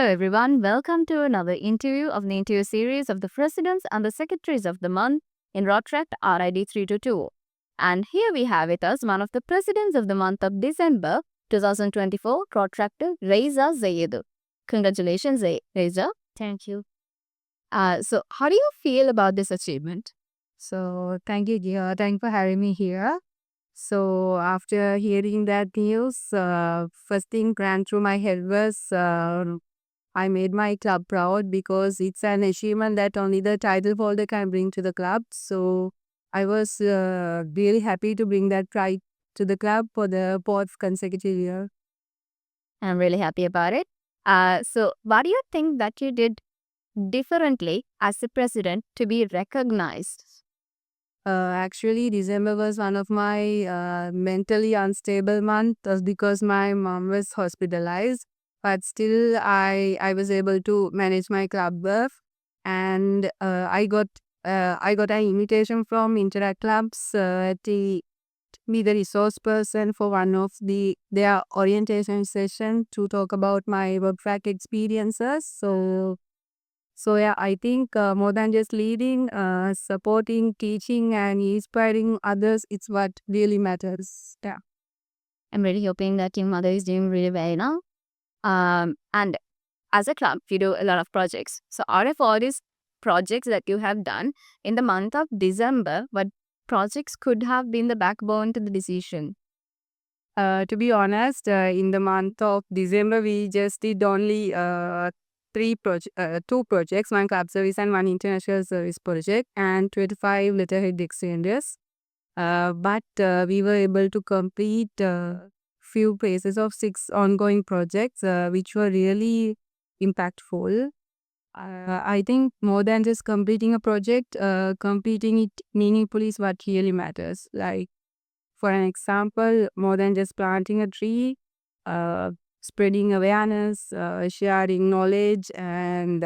Hello, everyone. Welcome to another interview of the interview series of the Presidents and the Secretaries of the Month in Rotaract RID 322. And here we have with us one of the Presidents of the month of December 2024, Rotaractor Reza Zayed. Congratulations, Reza. Thank you. So, how do you feel about this achievement? So, thank you, Gia. Thank you for having me here. So, after hearing that news, first thing ran through my head was I made my club proud because it's an achievement that only the title holder can bring to the club. So, I was really happy to bring that pride to the club for the fourth consecutive year. I'm really happy about it. So, what do you think that you did differently as a president to be recognized? Actually, December was one of my mentally unstable months because my mom was hospitalized. But still, I was able to manage my club work, and I got an invitation from Interact Clubs to be the resource person for one of their orientation session to talk about my work track experiences. So yeah, I think more than just leading, supporting, teaching, and inspiring others, it's what really matters. Yeah. I'm really hoping that your mother is doing really well now. And as a club, you do a lot of projects. So out of all these projects that you have done in the month of December, what projects could have been the backbone to the decision? To be honest, in the month of December, we just did only two projects, one club service and one international service project, and 25 letterhead exchanges. But we were able to complete few phases of 6 ongoing projects, which were really impactful. I think more than just completing a project, completing it meaningfully is what really matters. Like, for an example, more than just planting a tree, uh, spreading awareness, sharing knowledge, and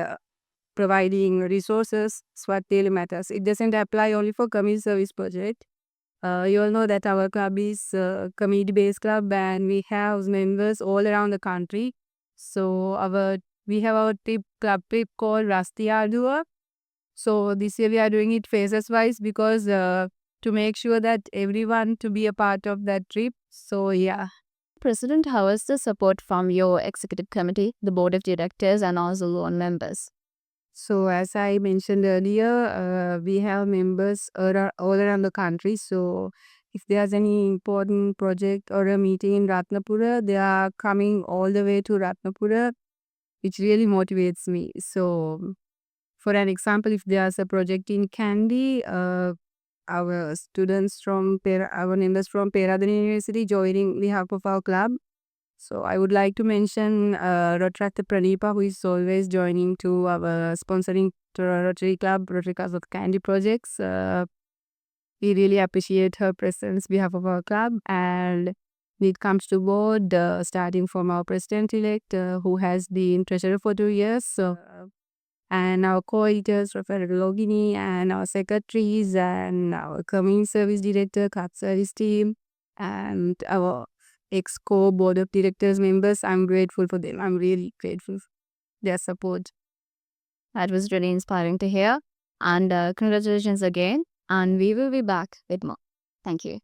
providing resources is what really matters. It doesn't apply only for community service project. You all know that our club is a community-based club and we have members all around the country. So we have our club trip called Rasti Ardua. So this year we are doing it phases wise because to make sure that everyone to be a part of that trip. So yeah. President, how is the support from your executive committee, the board of directors, and also loan members? So as I mentioned earlier, we have members all around the country. So if there's any important project or a meeting in Ratnapura, they are coming all the way to Ratnapura, which really motivates me. So for an example, if there's a project in Kandy, our students from our members from Peradeniya University joining behalf of our club. So I would like to mention Rotaractor Pranipa, who is always joining to our sponsoring to Rotary Club, Rotary Club of Kandy projects. We really appreciate her presence behalf of our club. And when it comes to board, starting from our president-elect, who has been treasurer for 2 years. And our co-editors, Rafael Logini, and our secretaries, and our community service director, club service team, and our ex-co board of directors members. I'm grateful for them. I'm really grateful for their support. That was really inspiring to hear. And congratulations again. And we will be back with more. Thank you.